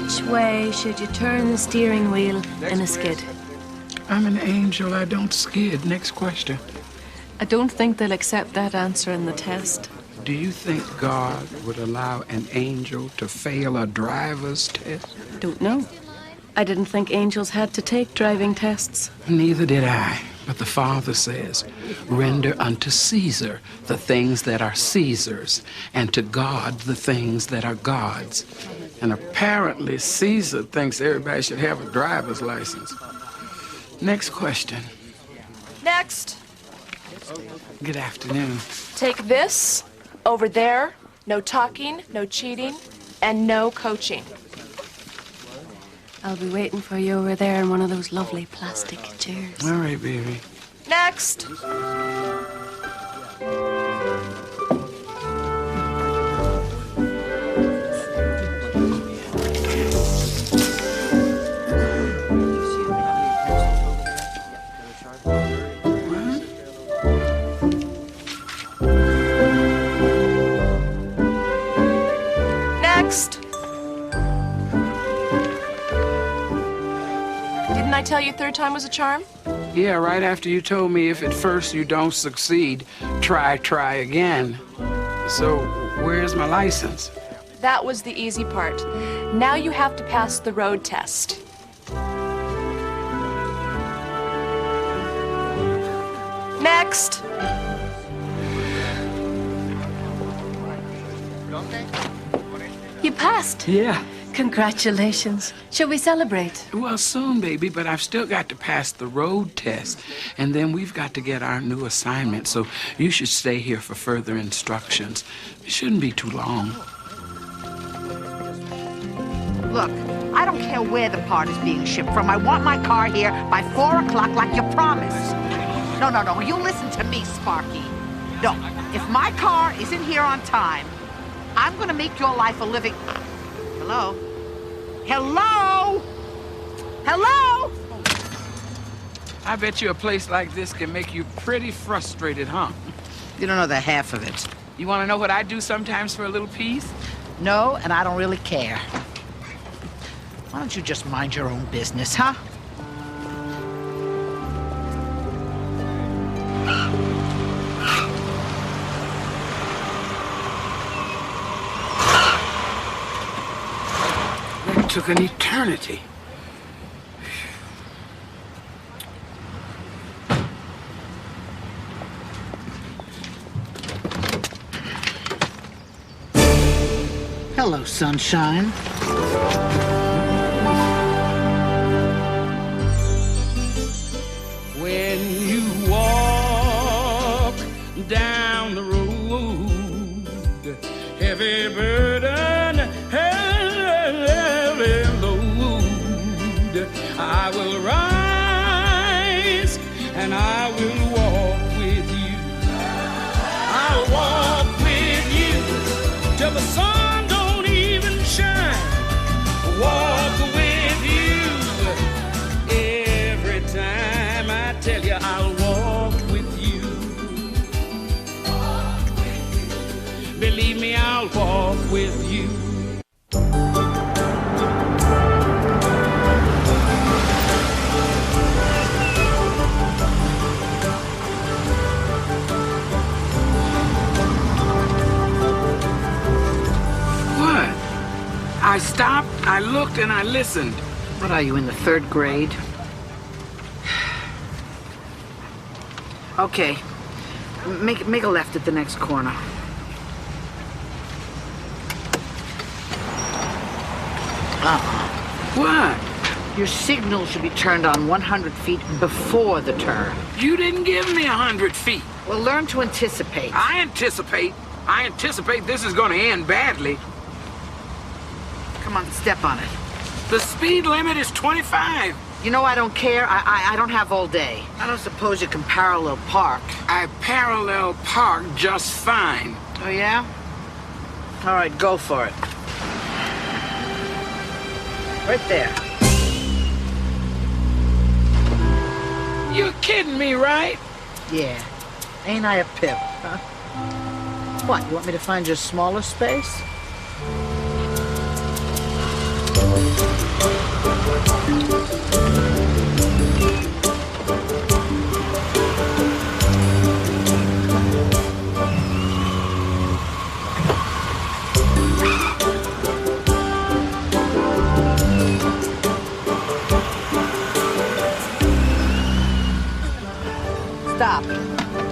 Which way should you turn the steering wheel in a skid? I'm an angel, I don't skid. Next question. I don't think they'll accept that answer in the test. Do you think God would allow an angel to fail a driver's test? Don't know. I didn't think angels had to take driving tests. Neither did I. But the Father says, render unto Caesar the things that are Caesar's, and to God the things that are God's. And apparently Caesar thinks everybody should have a driver's license. Next question. Next. Good afternoon. Take this over there. No talking, no cheating, and no coaching. I'll be waiting for you over there in one of those lovely plastic chairs. All right, baby. Next. Next. Didn't I tell you third time was a charm? Yeah, right after you told me if at first you don't succeed, try again. So, where's my license? That was the easy part. Now you have to pass the road test. Next. You passed. Yeah. Congratulations. Shall we celebrate? Well, soon, baby, but I've still got to pass the road test. And then we've got to get our new assignment, so you should stay here for further instructions. It shouldn't be too long. Look, I don't care where the part is being shipped from. I want my car here by 4 o'clock like you promised. No, you listen to me, Sparky. No, if my car isn't here on time, I'm gonna make your life a living... Hello? Hello? Hello? I bet you a place like this can make you pretty frustrated, huh? You don't know the half of it. You want to know what I do sometimes for a little peace? No, and I don't really care. Why don't you just mind your own business, huh? That took an eternity. Hello, sunshine. When you walk down the road, heavy burden, heavy load, I will rise and I will walk with you. I'll walk with you till the sun don't even shine. Walk with you every time. I tell you, I'll walk with you. Believe me, I'll walk with you. What? I stopped, I looked, and I listened. What are you, in the 3rd grade? Okay. Make a left at the next corner. What? Your signal should be turned on 100 feet before the turn. You didn't give me 100 feet. Well, learn to anticipate. I anticipate this is going to end badly. Come on, step on it. The speed limit is 25. You know I don't care. I don't have all day. I don't suppose you can parallel park. I parallel park just fine. Oh, yeah? All right, go for it. Right there. You're kidding me, right? Yeah. Ain't I a pip, huh? What, you want me to find you a smaller space? Stop.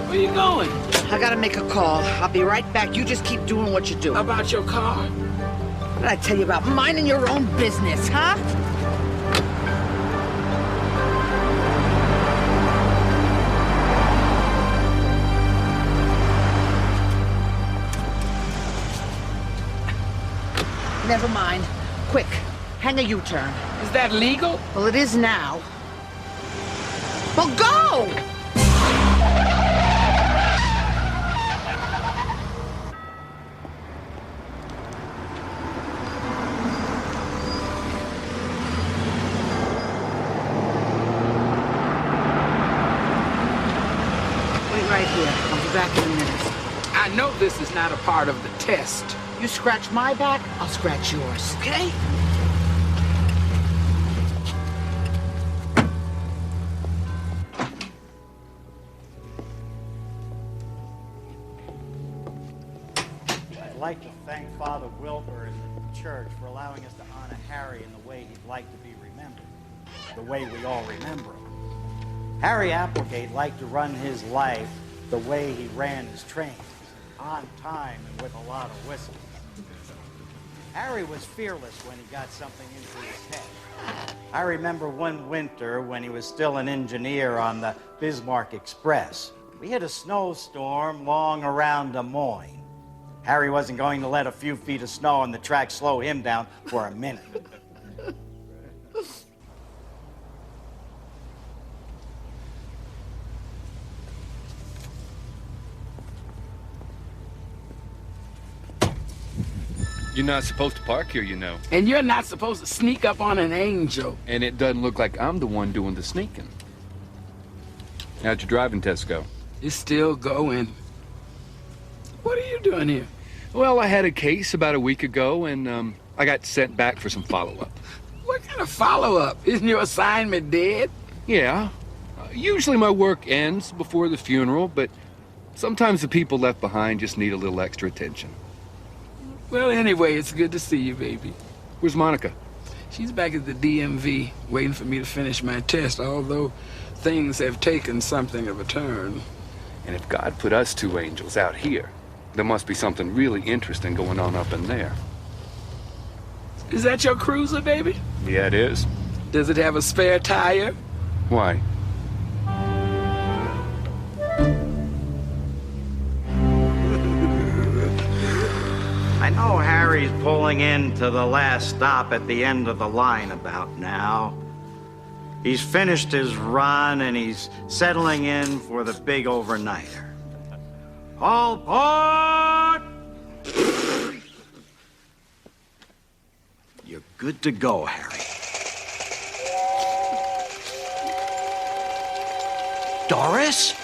Where you going? I gotta make a call. I'll be right back. You just keep doing what you do. About your car? What did I tell you about minding your own business, huh? Never mind. Quick, hang a U-turn. Is that legal? Well, it is now. Well, go! Wait right here. I'll be back in a minute. I know this is not a part of the test. You scratch my back, I'll scratch yours, okay? I'd like to thank Father Wilbur and the church for allowing us to honor Harry in the way he'd like to be remembered, the way we all remember him. Harry Applegate liked to run his life the way he ran his trains, on time and with a lot of whistles. Harry was fearless when he got something into his head. I remember one winter when he was still an engineer on the Bismarck Express. We hit a snowstorm long around Des Moines. Harry wasn't going to let a few feet of snow on the track slow him down for a minute. You're not supposed to park here, you know. And you're not supposed to sneak up on an angel. And it doesn't look like I'm the one doing the sneaking. How'd your driving test go? It's still going. What are you doing here? Well, I had a case about a week ago, and I got sent back for some follow-up. What kind of follow-up? Isn't your assignment dead? Yeah. Usually my work ends before the funeral, but sometimes the people left behind just need a little extra attention. Well, anyway, it's good to see you, baby. Where's Monica? She's back at the DMV, waiting for me to finish my test, although things have taken something of a turn. And if God put us two angels out here, there must be something really interesting going on up in there. Is that your cruiser, baby? Yeah, it is. Does it have a spare tire? Why? I know Harry's pulling into the last stop at the end of the line about now. He's finished his run and he's settling in for the big overnighter. All port! You're good to go, Harry. Doris?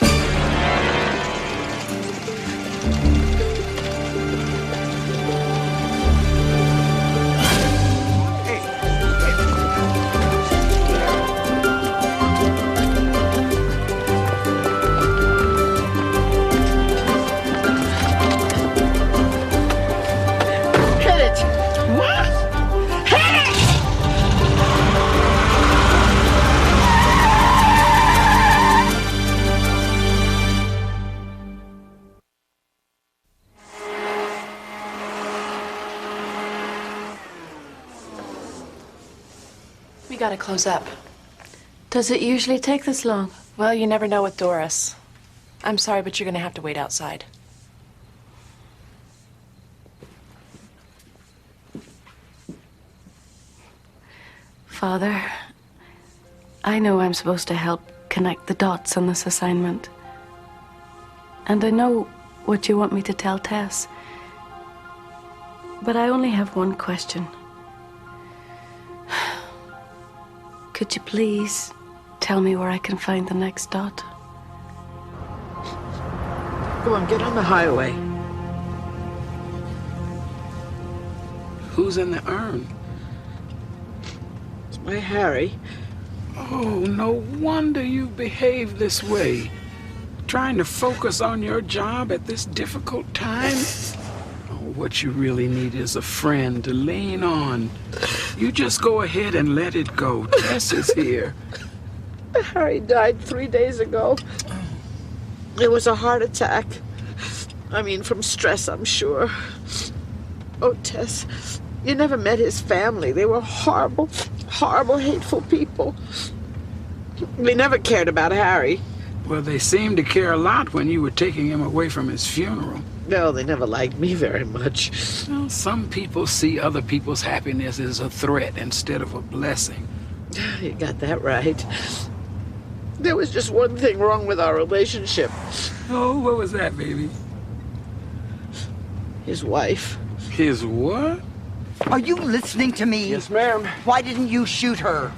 We gotta close up. Does it usually take this long? Well, you never know with Doris. I'm sorry, but you're gonna have to wait outside. Father, I know I'm supposed to help connect the dots on this assignment. And I know what you want me to tell Tess. But I only have one question. Could you please tell me where I can find the next dot? Go on, get on the highway. Who's in the urn? My Harry. Oh, no wonder you behave this way. Trying to focus on your job at this difficult time? Oh, what you really need is a friend to lean on. You just go ahead and let it go. Tess is here. Harry died 3 days ago. It was a heart attack. I mean, from stress, I'm sure. Oh, Tess, you never met his family. They were horrible, horrible, hateful people. They never cared about Harry. Well, they seemed to care a lot when you were taking him away from his funeral. No, they never liked me very much. Well, some people see other people's happiness as a threat instead of a blessing. You got that right. There was just one thing wrong with our relationship. Oh, what was that, baby? His wife. His what? Are you listening to me? Yes, ma'am. Why didn't you shoot her?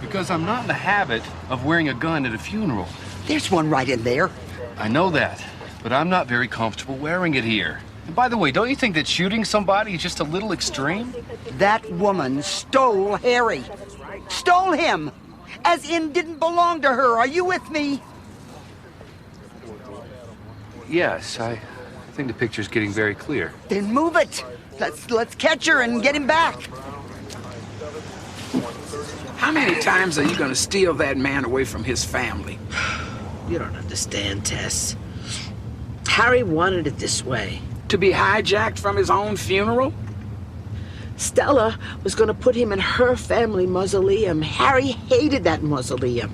Because I'm not in the habit of wearing a gun at a funeral. There's one right in there. I know that, but I'm not very comfortable wearing it here. And by the way, don't you think that shooting somebody is just a little extreme? That woman stole Harry. Stole him. As in didn't belong to her. Are you with me? Yes, I think the picture's getting very clear. Then move it. Let's catch her and get him back. How many times are you going to steal that man away from his family? You don't understand, Tess. Harry wanted it this way. To be hijacked from his own funeral? Stella was going to put him in her family mausoleum. Harry hated that mausoleum.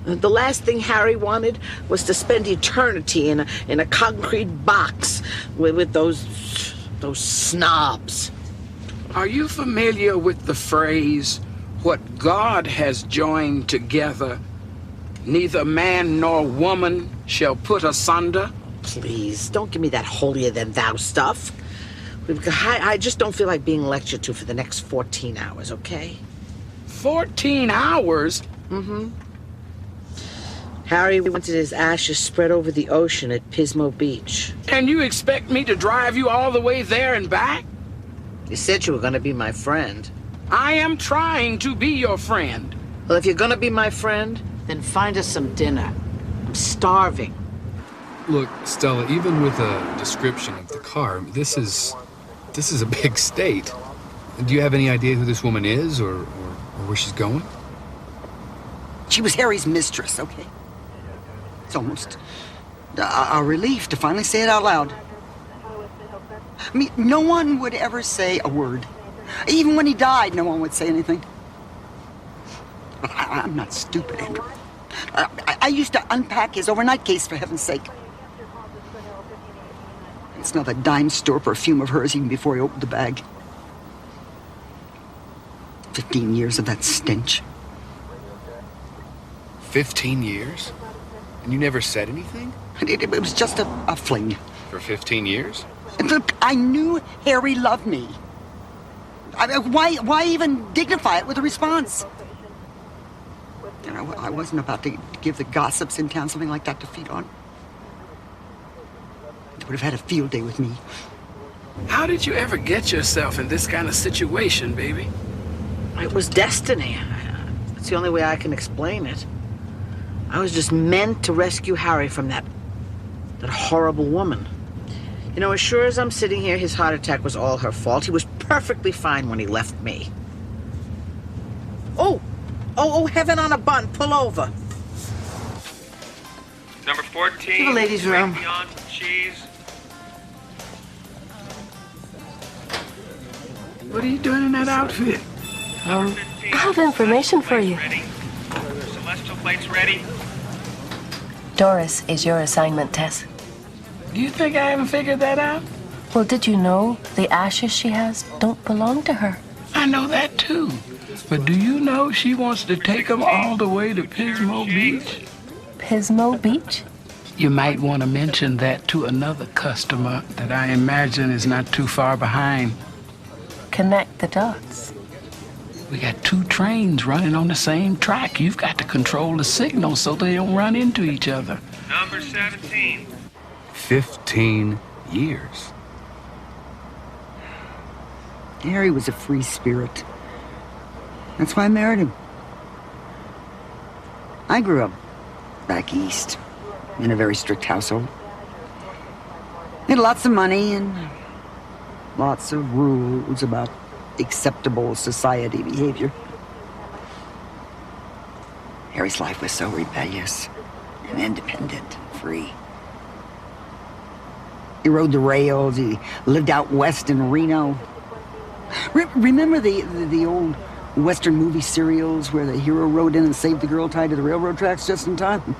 The last thing Harry wanted was to spend eternity in a concrete box with those snobs. Are you familiar with the phrase, "What God has joined together, neither man nor woman shall put asunder"? Please, don't give me that holier-than-thou stuff. I just don't feel like being lectured to for the next 14 hours, okay? 14 hours? Mm-hmm. Harry wanted his ashes spread over the ocean at Pismo Beach. And you expect me to drive you all the way there and back? You said you were going to be my friend. I am trying to be your friend. Well, if you're going to be my friend, then find us some dinner. I'm starving. Look, Stella, even with a description of the car, this is a big state. Do you have any idea who this woman is or where she's going? She was Harry's mistress, okay? It's almost a relief to finally say it out loud. I mean, no one would ever say a word. Even when he died, no one would say anything. I'm not stupid, Andrew. I used to unpack his overnight case, for heaven's sake. I smelled a dime store perfume of hers even before he opened the bag. 15 years of that stench. 15 years? And you never said anything? It was just a fling. For 15 years? And look, I knew Harry loved me. Why even dignify it with a response? You know, I wasn't about to give the gossips in town something like that to feed on. They would have had a field day with me. How did you ever get yourself in this kind of situation, baby? It was destiny. It's the only way I can explain it. I was just meant to rescue Harry from that horrible woman. You know, as sure as I'm sitting here, his heart attack was all her fault. He was perfectly fine when he left me. Oh, heaven on a bun. Pull over. Number 14. Give a ladies' room. Beyond cheese. What are you doing in that outfit? I have information for you. Ready? Celestial plates ready? Doris is your assignment, Tess. Do you think I haven't figured that out? Well, did you know the ashes she has don't belong to her? I know that too. But do you know she wants to take them all the way to Pismo Beach? Pismo Beach? You might want to mention that to another customer that I imagine is not too far behind. Connect the dots. We got 2 trains running on the same track. You've got to control the signal so they don't run into each other. Number 17. 15 years. Harry was a free spirit. That's why I married him. I grew up back east in a very strict household. We had lots of money and lots of rules about acceptable society behavior. Harry's life was so rebellious and independent and free. He rode the rails, he lived out west in Reno. Remember the old Western movie serials where the hero rode in and saved the girl tied to the railroad tracks just in time?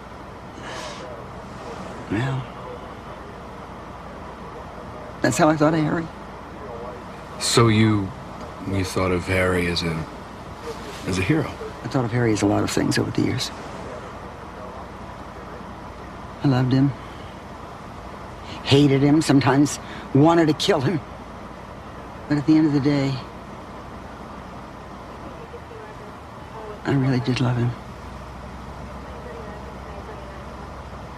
Well, that's how I thought of Harry. So you thought of Harry as a hero? I thought of Harry as a lot of things over the years. I loved him, hated him, sometimes wanted to kill him. But at the end of the day, I really did love him.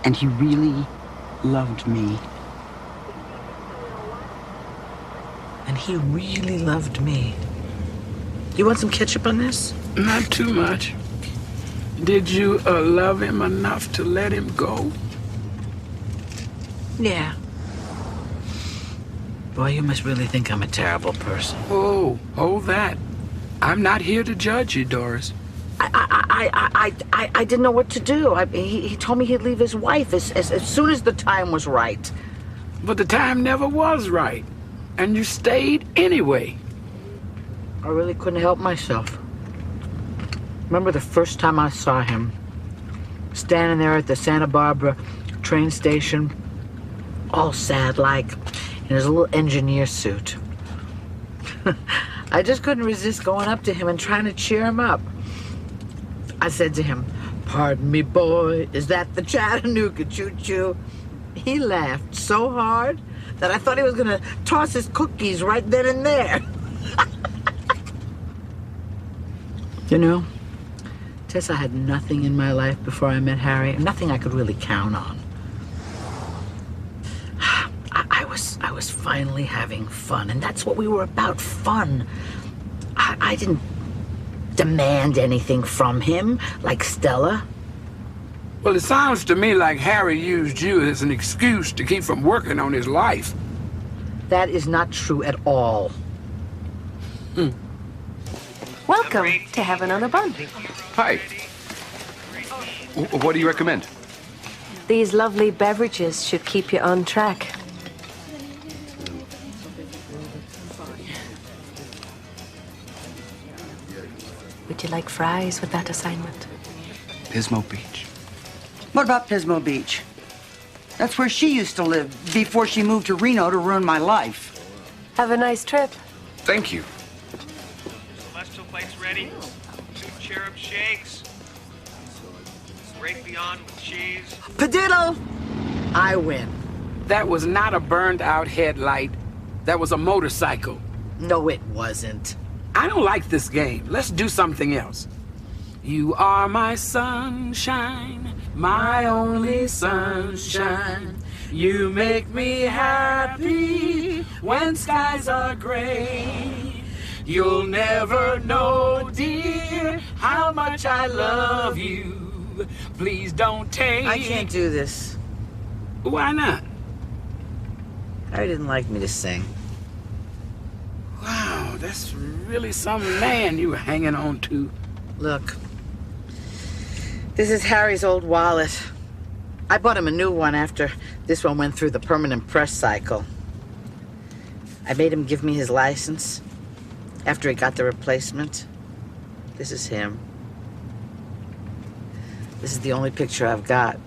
And he really loved me. And he really loved me. You want some ketchup on this? Not too much. Did you love him enough to let him go? Yeah. Boy, you must really think I'm a terrible person. Oh, that. I'm not here to judge you, Doris. I didn't know what to do. He told me he'd leave his wife as soon as the time was right. But the time never was right. And you stayed anyway. I really couldn't help myself. Remember the first time I saw him? Standing there at the Santa Barbara train station, all sad-like, in his little engineer suit. I just couldn't resist going up to him and trying to cheer him up. I said to him, "Pardon me, boy, is that the Chattanooga choo-choo?" He laughed so hard that I thought he was gonna toss his cookies right then and there. You know, Tess, I had nothing in my life before I met Harry, nothing I could really count on. I was finally having fun, and that's what we were about, fun. I didn't demand anything from him, like Stella. Well, it sounds to me like Harry used you as an excuse to keep from working on his life. That is not true at all. Welcome to Heaven on a Bun. Hi. What do you recommend? These lovely beverages should keep you on track. Would you like fries with that assignment? Pismo Beach. What about Pismo Beach? That's where she used to live before she moved to Reno to ruin my life. Have a nice trip. Thank you. Celestial plates ready. 2 cherub shakes. Great Beyond with cheese. Padiddle! I win. That was not a burned out headlight. That was a motorcycle. No, it wasn't. I don't like this game. Let's do something else. You are my sunshine, my only sunshine. You make me happy when skies are gray. You'll never know, dear, how much I love you. Please don't take... I can't do this. Why not? Harry didn't like me to sing. Wow, that's really some man you were hanging on to. Look, this is Harry's old wallet. I bought him a new one after this one went through the permanent press cycle. I made him give me his license after he got the replacement. This is him. This is the only picture I've got.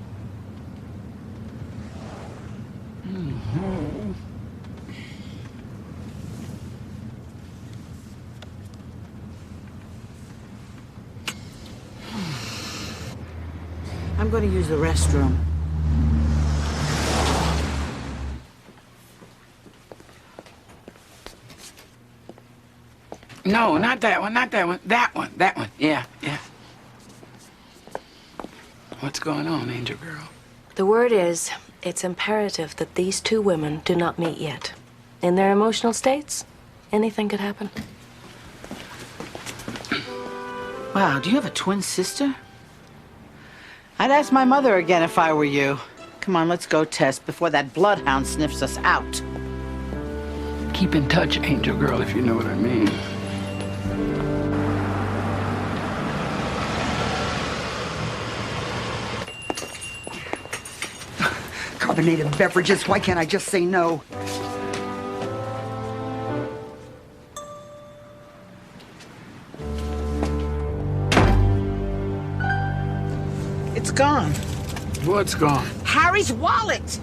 I'm going to use the restroom. No, not that one, not that one. That one. Yeah. What's going on, Angel Girl? The word is, it's imperative that these two women do not meet yet. In their emotional states, anything could happen. Wow, do you have a twin sister? I'd ask my mother again if I were you. Come on, let's go, Tess, before that bloodhound sniffs us out. Keep in touch, angel girl, if you know what I mean. Carbonated beverages, why can't I just say no? It's gone. What's gone? Harry's wallet!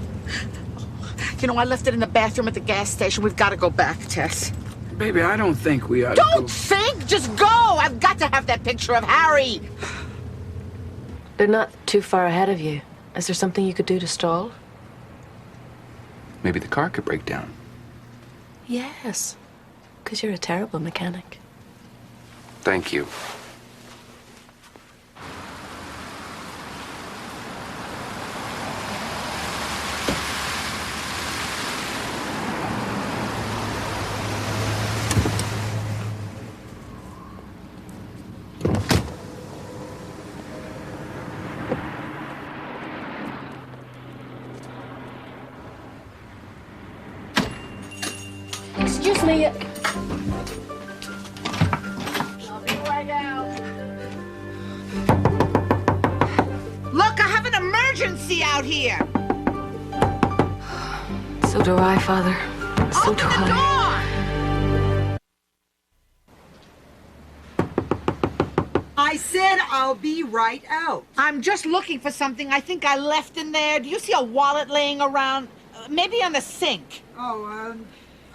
You know, I left it in the bathroom at the gas station. We've got to go back, Tess. Baby, I don't think we ought to Don't go. think! Just go! I've got to have that picture of Harry! They're not too far ahead of you. Is there something you could do to stall? Maybe the car could break down. Yes, because you're a terrible mechanic. Thank you. Excuse me. I'll be right out. Look, I have an emergency out here! So do I, Father. So Open do the I. door! I said I'll be right out. I'm just looking for something I think I left in there. Do you see a wallet laying around? Maybe on the sink.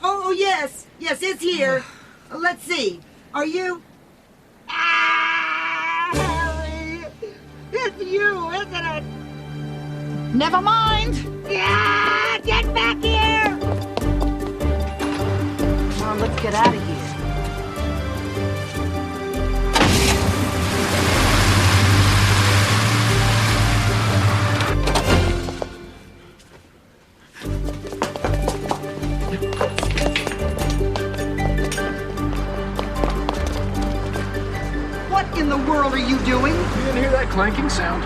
Oh, yes. Yes, it's here. Let's see. Are you... Harry! It's you, isn't it? Never mind. Yeah! Get back here! Come on, let's get out of here. What in the world are you doing? You didn't hear that clanking sound?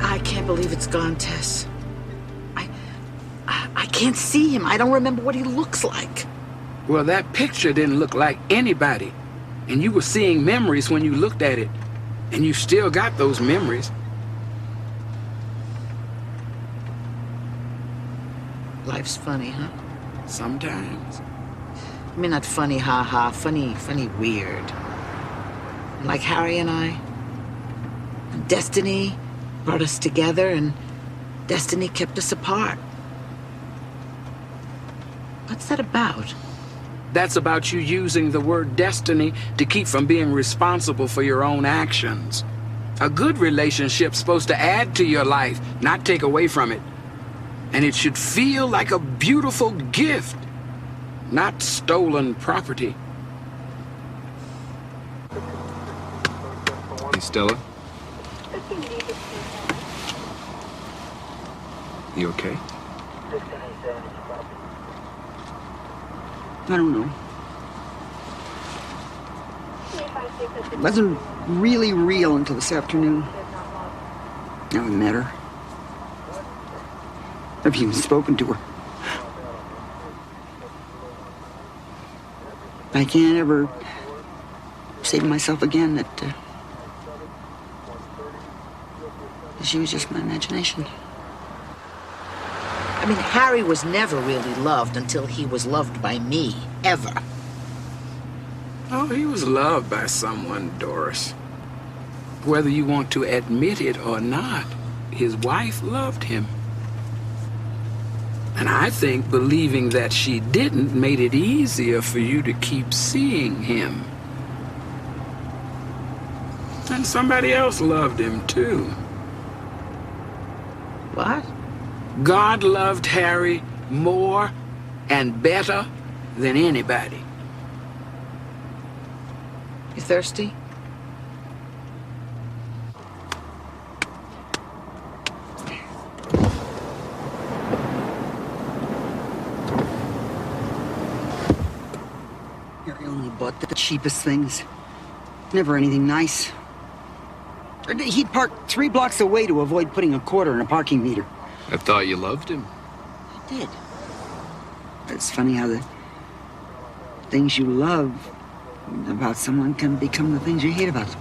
I can't believe it's gone, Tess. I can't see him. I don't remember what he looks like. Well, that picture didn't look like anybody. And you were seeing memories when you looked at it. And you still got those memories. Life's funny, huh? Sometimes. I mean, not funny, ha-ha. Funny, weird. Like Harry and I. Destiny brought us together, and destiny kept us apart. What's that about? That's about you using the word destiny to keep from being responsible for your own actions. A good relationship's supposed to add to your life, not take away from it. And it should feel like a beautiful gift, not stolen property. Hey, Stella? You okay? I don't know. It wasn't really real until this afternoon. I haven't met her. I've even spoken to her. I can't ever say to myself again that she was just my imagination. I mean, Harry was never really loved until he was loved by me, ever. Oh, he was loved by someone, Doris. Whether you want to admit it or not, his wife loved him. And I think believing that she didn't made it easier for you to keep seeing him. And somebody else loved him, too. What? God loved Harry more and better than anybody. You thirsty? I only bought the cheapest things. Never anything nice. He'd park 3 blocks away to avoid putting a quarter in a parking meter. I thought you loved him. I did. It's funny how the things you love about someone can become the things you hate about them.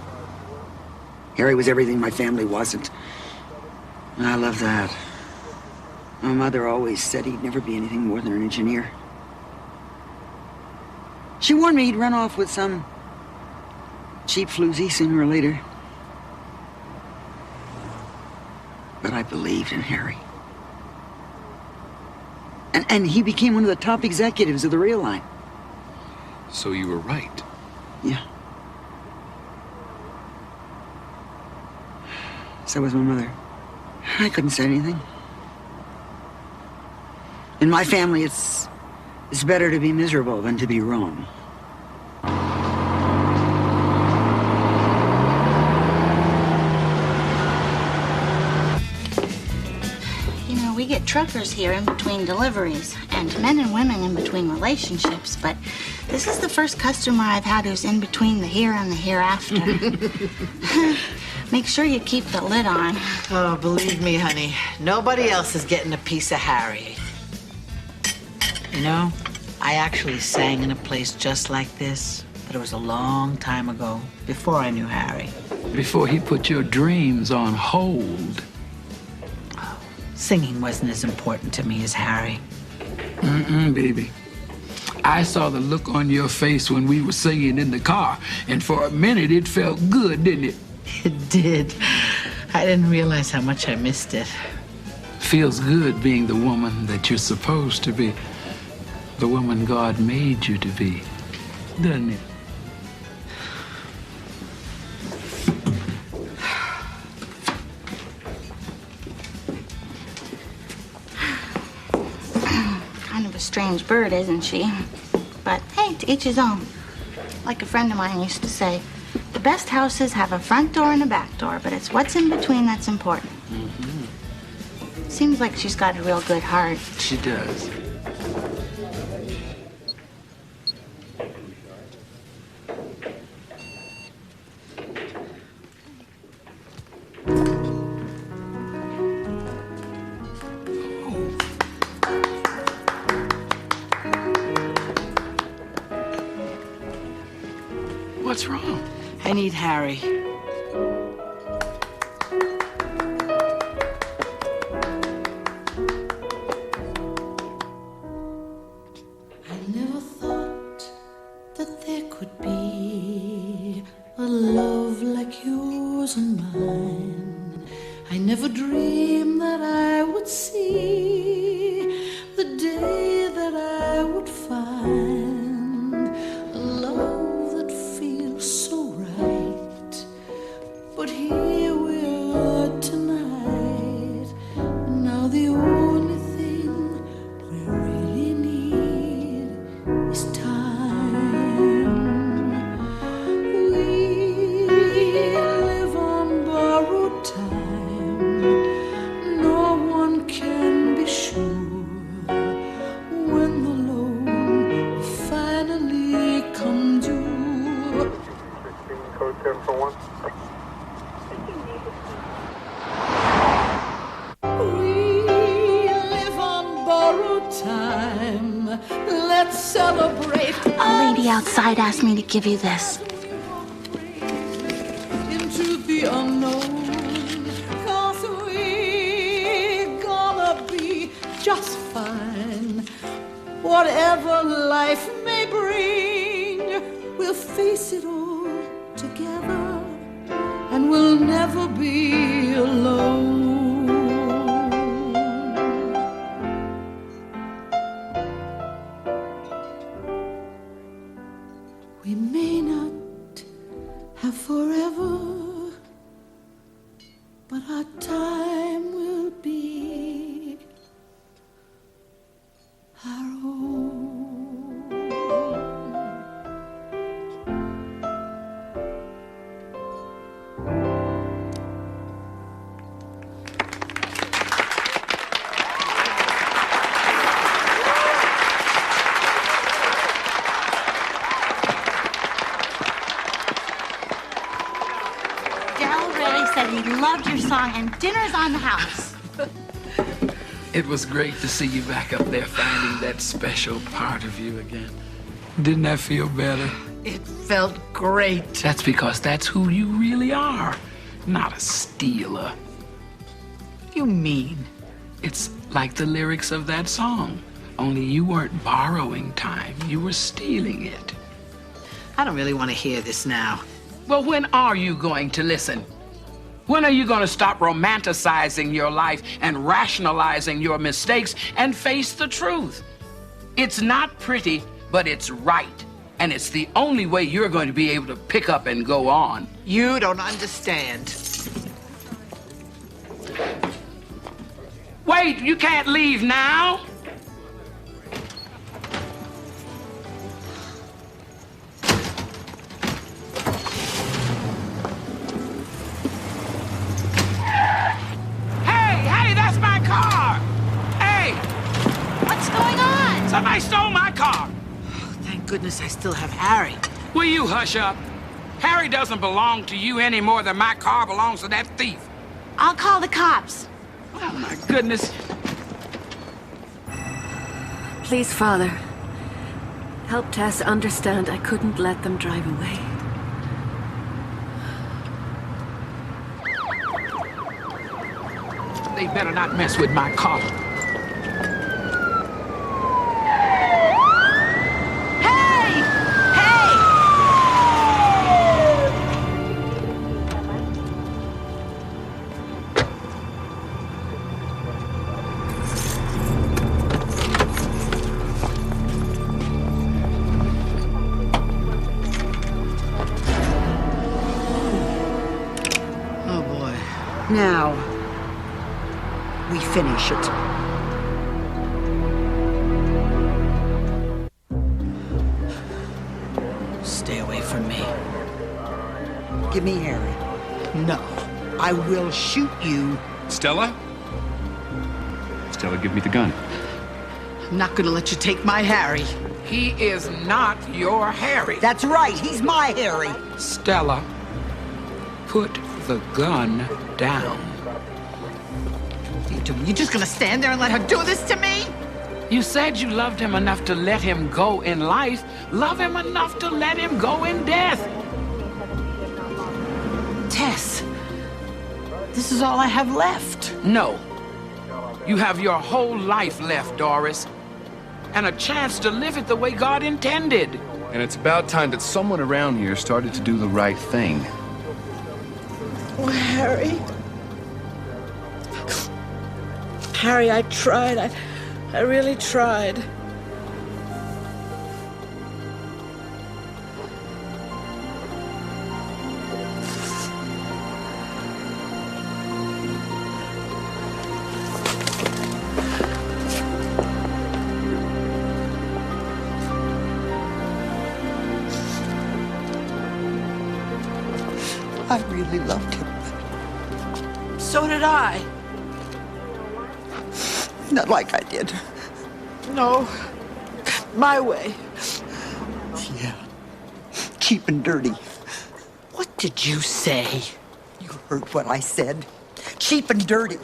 Harry was everything my family wasn't. And I love that. My mother always said he'd never be anything more than an engineer. She warned me he'd run off with some cheap floozy sooner or later. But I believed in Harry. And he became one of the top executives of the rail line. So you were right. Yeah. So was my mother. I couldn't say anything. In my family, it's better to be miserable than to be wrong. You know, we get truckers here in between deliveries and men and women in between relationships, but this is the first customer I've had who's in between the here and the hereafter. Make sure you keep the lid on. Oh, believe me, honey, nobody else is getting a piece of Harry. You know, I actually sang in a place just like this, but it was a long time ago, before I knew Harry. Before he put your dreams on hold. Singing wasn't as important to me as Harry. Baby. I saw the look on your face when we were singing in the car, and for a minute it felt good, didn't it? It did. I didn't realize how much I missed it. Feels good being the woman that you're supposed to be. The woman God made you to be, doesn't it? Kind of a strange bird, isn't she? But hey, to each his own. Like a friend of mine used to say, the best houses have a front door and a back door, but it's what's in between that's important. Seems like she's got a real good heart. She does. What's wrong? I need Harry. I never thought that there could be a love like yours and mine. I never dreamed that I would see the day that I would find a love that feels so right. But here we are tonight. Now the only thing we really need is time. We live on borrowed time. No one can be sure when the loan will finally come due. Code 1041. We live on borrowed time. Let's celebrate. A lady outside asked me to give you this. Into the unknown. 'Cause we're gonna be just fine. Whatever life may bring, we'll face it all together. And we'll never be alone. We may not have forever, but our time will be our own. Everybody loved your song, and dinner's on the house. It was great to see you back up there finding that special part of you again. Didn't that feel better? It felt great. That's because that's who you really are, not a stealer. What do you mean? It's like the lyrics of that song, only you weren't borrowing time, you were stealing it. I don't really want to hear this now. Well, when are you going to listen? When are you going to stop romanticizing your life and rationalizing your mistakes and face the truth? It's not pretty, but it's right. And it's the only way you're going to be able to pick up and go on. You don't understand. Wait, you can't leave now. Hey, that's my car. Hey. What's going on? Somebody stole my car. Thank goodness I still have Harry. Will you hush up? Harry doesn't belong to you any more than my car belongs to that thief. I'll call the cops. Oh, my goodness. Please, Father, help Tess understand I couldn't let them drive away. They better not mess with my car. Now, we finish it. Stay away from me. Give me Harry. No, I will shoot you. Stella? Stella, give me the gun. I'm not gonna let you take my Harry. He is not your Harry. That's right, he's my Harry. Stella, put the gun down. What are you doing? You just gonna stand there and let her do this to me? You said you loved him enough to let him go in life. Love him enough to let him go in death. Tess, this is all I have left. No. You have your whole life left, Doris. And a chance to live it the way God intended. And it's about time that someone around here started to do the right thing. Oh, Harry. Harry, I tried. I really tried. I really loved him. So did I. Not like I did. No. My way. Yeah. Cheap and dirty. What did you say? You heard what I said. Cheap and dirty.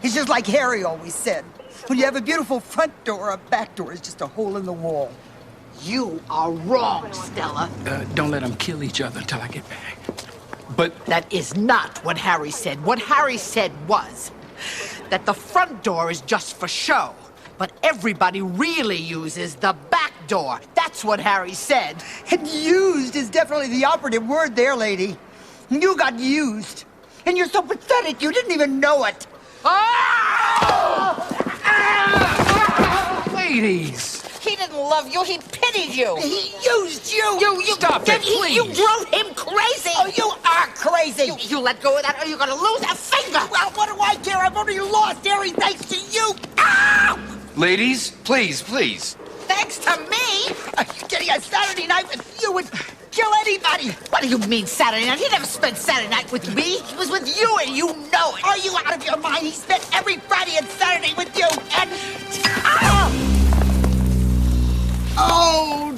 It's just like Harry always said. When you have a beautiful front door, a back door is just a hole in the wall. You are wrong, Stella. Don't let them kill each other until I get back. But that is not what Harry said. What Harry said was that the front door is just for show, but everybody really uses the back door. That's what Harry said. And used is definitely the operative word there, lady. You got used. And you're so pathetic, you didn't even know it. Ladies! He didn't love you, he pitied you. He used you. You stop it, please. You drove him crazy. Oh, you are crazy. You let go of that or you're gonna lose a finger. Well, what do I care? I've already lost Harry thanks to you. Ow! ladies, please, please. Thanks to me? Are you kidding? A Saturday night with you would kill anybody. What do you mean Saturday night? He never spent Saturday night with me. He was with you and you know it. Are you out of your mind? He spent every Friday and Saturday with you and... Oh,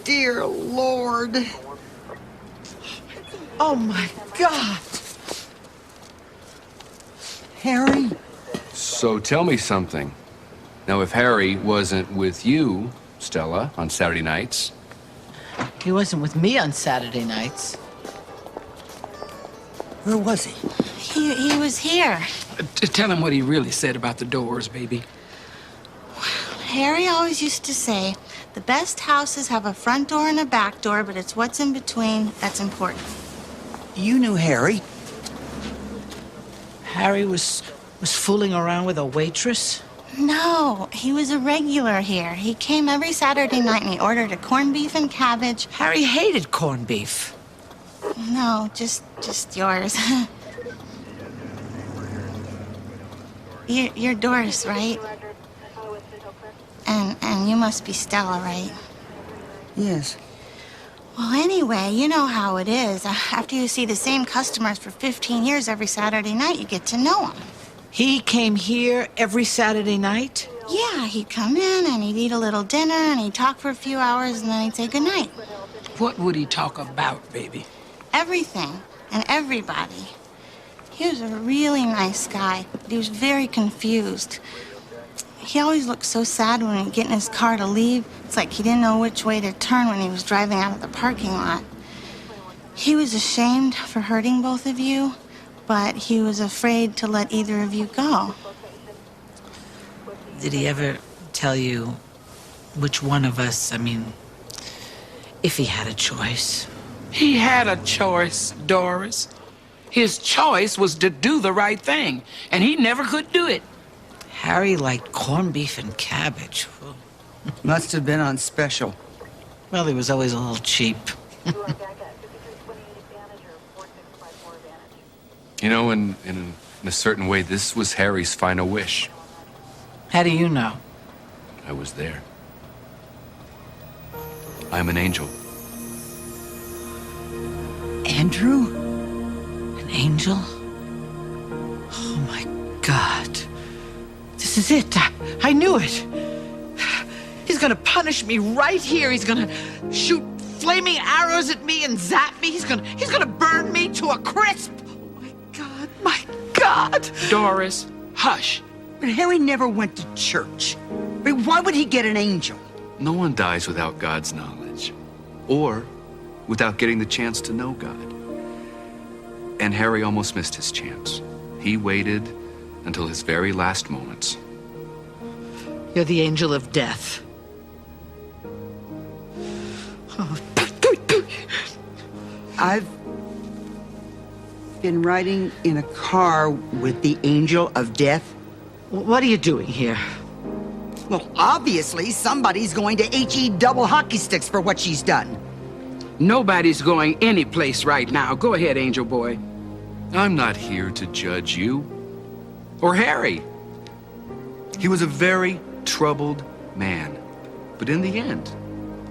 dear Lord. Oh, my God. Harry? So tell me something. Now, if Harry wasn't with you, Stella, on Saturday nights, He wasn't with me on Saturday nights. Where was he? He was here. Tell him what he really said about the doors, baby. Harry always used to say, the best houses have a front door and a back door, but it's what's in between that's important. You knew Harry? Harry was fooling around with a waitress? No, he was a regular here. He came every Saturday night and he ordered a corned beef and cabbage. Harry hated corned beef. No, just yours. You're Doris, right? And you must be Stella, right? Yes. Well, anyway, you know how it is. After you see the same customers for 15 years every Saturday night, you get to know them. He came here every Saturday night? Yeah, he'd come in and he'd eat a little dinner and he'd talk for a few hours and then he'd say goodnight. What would he talk about, baby? Everything and everybody. He was a really nice guy, but he was very confused. He always looked so sad when he'd get in his car to leave. It's like he didn't know which way to turn when he was driving out of the parking lot. He was ashamed for hurting both of you, but he was afraid to let either of you go. Did he ever tell you which one of us, if he had a choice? He had a choice, Doris. His choice was to do the right thing, and he never could do it. Harry liked corned beef and cabbage. Must have been on special. Well, he was always a little cheap. you know, in a certain way, this was Harry's final wish. How do you know? I was there. I'm an angel. Andrew? An angel? Oh, my God. This is it. I knew it. He's gonna punish me right here. He's gonna shoot flaming arrows at me and zap me. He's gonna burn me to a crisp. Oh, my God. My God. Doris, hush. But Harry never went to church. I mean, why would he get an angel? No one dies without God's knowledge, or without getting the chance to know God. And Harry almost missed his chance. He waited until his very last moments. You're the angel of death. Oh. I've been riding in a car with the angel of death. What are you doing here? Well, obviously, somebody's going to HE double hockey sticks for what she's done. Nobody's going any place right now. Go ahead, Angel Boy. I'm not here to judge you. Or Harry. He was a very troubled man. But in the end,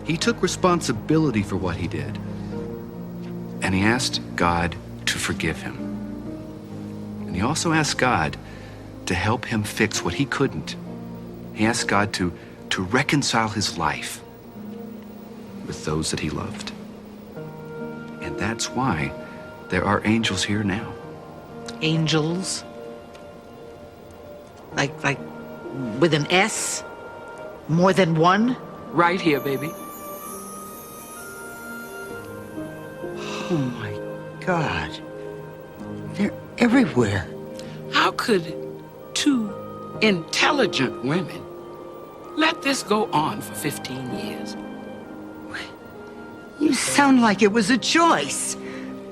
he took responsibility for what he did. And he asked God to forgive him. And he also asked God to help him fix what he couldn't. He asked God to reconcile his life with those that he loved. And that's why there are angels here now. Angels? Like with an S? More than one? Right here, baby. Oh, my God. They're everywhere. How could two intelligent women let this go on for 15 years? You sound like it was a choice.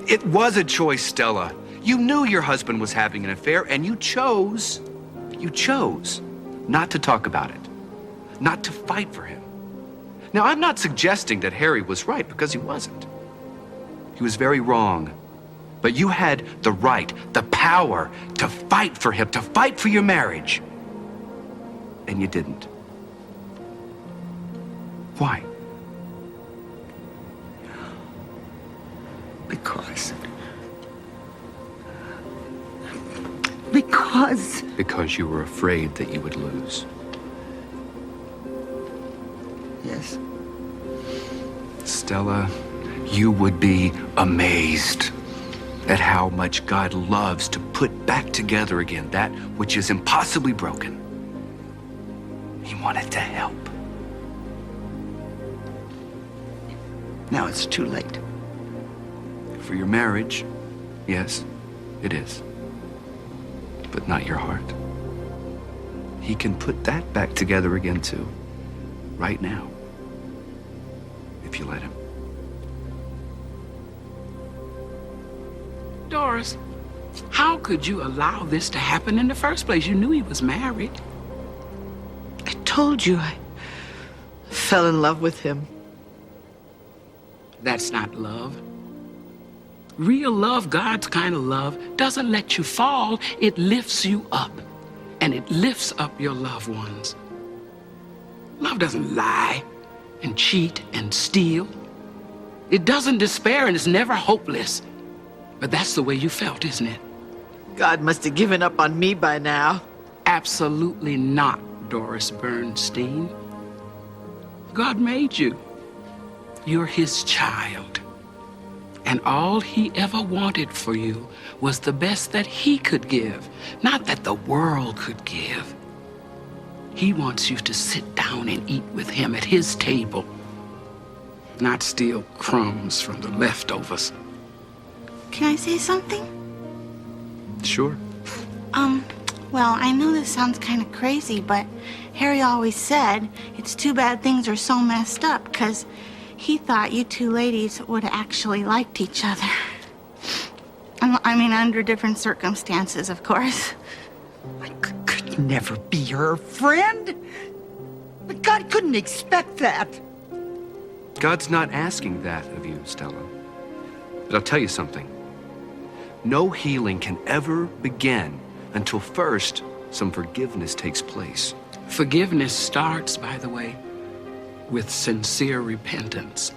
It was a choice, Stella. You knew your husband was having an affair, and you chose not to talk about it, not to fight for him. Now, I'm not suggesting that Harry was right, because he wasn't. He was very wrong. But you had the right, the power to fight for him, to fight for your marriage. And you didn't. Why? Because you were afraid that you would lose. Yes. Stella, you would be amazed at how much God loves to put back together again that which is impossibly broken. He wanted to help. Now it's too late. For your marriage, yes, it is. But not your heart. He can put that back together again too, right now, if you let him. Doris, how could you allow this to happen in the first place? You knew he was married. I told you I fell in love with him. That's not love. Real love, God's kind of love, doesn't let you fall. It lifts you up. And it lifts up your loved ones. Love doesn't lie and cheat and steal. It doesn't despair and it's never hopeless. But that's the way you felt, isn't it? God must have given up on me by now. Absolutely not, Doris Bernstein. God made you. You're his child. And all he ever wanted for you was the best that he could give, not that the world could give. He wants you to sit down and eat with him at his table, not steal crumbs from the leftovers. Can I say something? Sure. Well, I know this sounds kind of crazy, but Harry always said it's too bad things are so messed up, because he thought you two ladies would have actually liked each other. I mean, under different circumstances, of course. I could never be her friend. But God couldn't expect that. God's not asking that of you, Stella. But I'll tell you something. No healing can ever begin until first some forgiveness takes place. Forgiveness starts, by the way, with sincere repentance.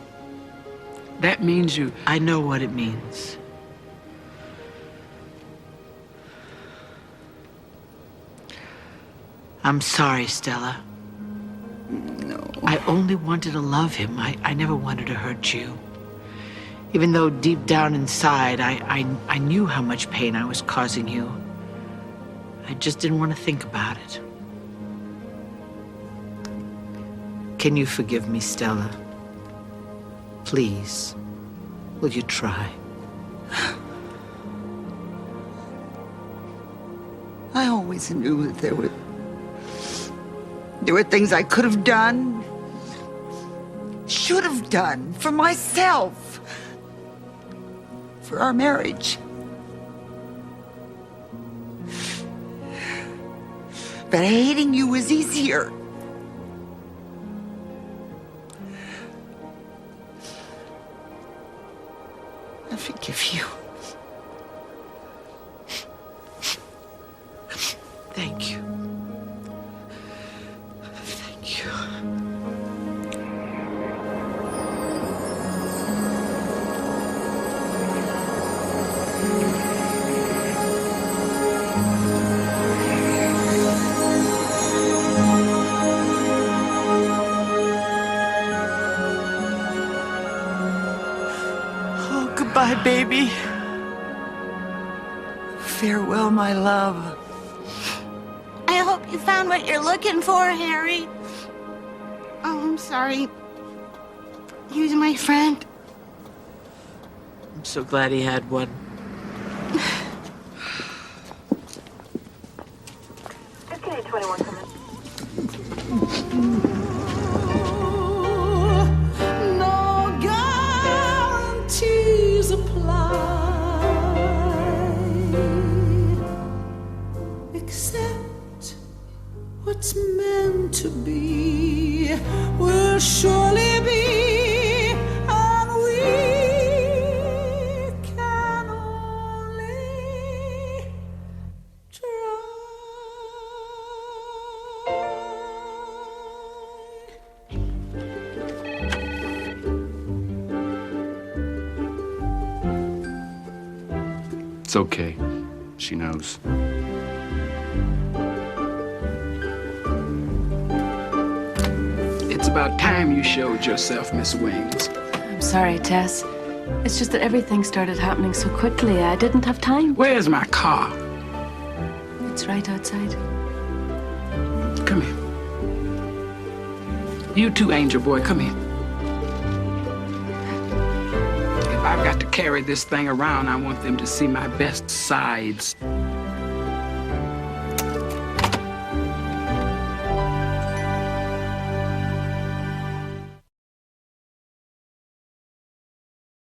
That means you... I know what it means. I'm sorry, Stella. No. I only wanted to love him. I never wanted to hurt you. Even though deep down inside, I knew how much pain I was causing you. I just didn't want to think about it. Can you forgive me, Stella? Please, will you try? I always knew that there were things I could have done, should have done for myself, for our marriage. But hating you was easier. I forgive you. Thank you. Thank you. Oh, goodbye, baby. Farewell, my love. I hope you found what you're looking for, Harry. Oh, I'm sorry. He was my friend. I'm so glad he had one. No guarantees apply, except what's meant to be will surely be, and we can only try. It's okay. She knows. It's about time you showed yourself, Miss Wings. I'm sorry, Tess. It's just that everything started happening so quickly. I didn't have time. Where's my car? It's right outside. Come here. You too, Angel Boy, come here. If I've got to carry this thing around, I want them to see my best sides.